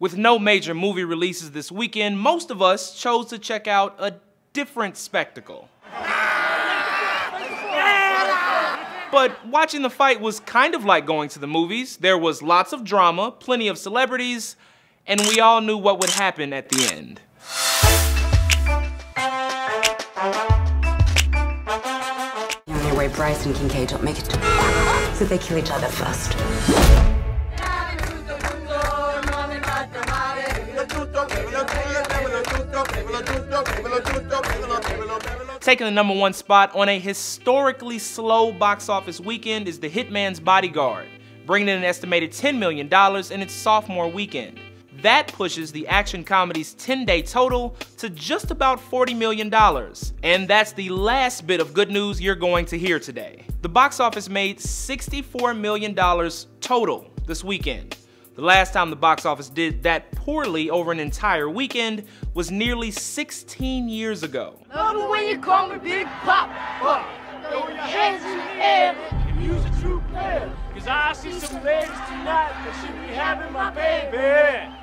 With no major movie releases this weekend, most of us chose to check out a different spectacle. But watching the fight was kind of like going to the movies. There was lots of drama, plenty of celebrities, and we all knew what would happen at the end. The only way Bryce and Kincaid don't make it to so they kill each other first. Taking the #1 spot on a historically slow box office weekend is The Hitman's Bodyguard, bringing in an estimated $10 million in its sophomore weekend. That pushes the action comedy's 10-day total to just about $40 million. And that's the last bit of good news you're going to hear today. The box office made $64 million total this weekend. The last time the box office did that poorly over an entire weekend was nearly 16 years ago. Love it when you call me Big Pop. Throw your hands in the air and use a true player. Cause I see some ladies tonight that should be having my baby.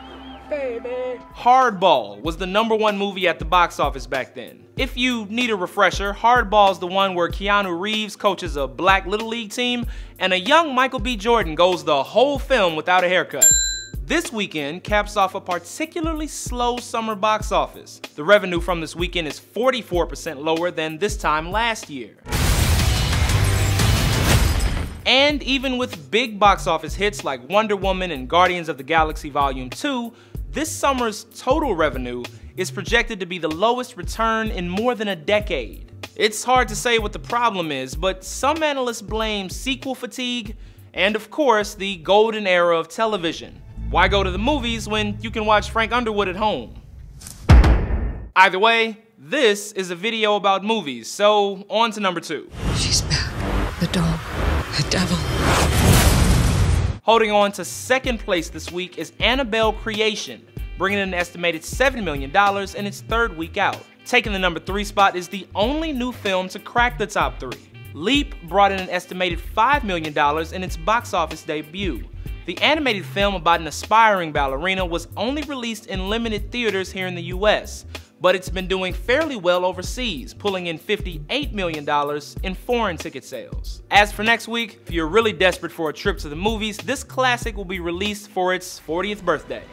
Hardball was the #1 movie at the box office back then. If you need a refresher, Hardball's the one where Keanu Reeves coaches a black Little League team and a young Michael B. Jordan goes the whole film without a haircut. This weekend caps off a particularly slow summer box office. The revenue from this weekend is 44% lower than this time last year. And even with big box office hits like Wonder Woman and Guardians of the Galaxy Volume 2, this summer's total revenue is projected to be the lowest return in more than a decade. It's hard to say what the problem is, but some analysts blame sequel fatigue and, of course, the golden era of television. Why go to the movies when you can watch Frank Underwood at home? Either way, this is a video about movies, so on to #2. She's back. The dog. The devil. Holding on to second place this week is Annabelle Creation, bringing in an estimated $7 million in its third week out. Taking the #3 spot is the only new film to crack the top 3. Leap brought in an estimated $5 million in its box office debut. The animated film about an aspiring ballerina was only released in limited theaters here in the US, but it's been doing fairly well overseas, pulling in $58 million in foreign ticket sales. As for next week, if you're really desperate for a trip to the movies, this classic will be released for its 40th birthday.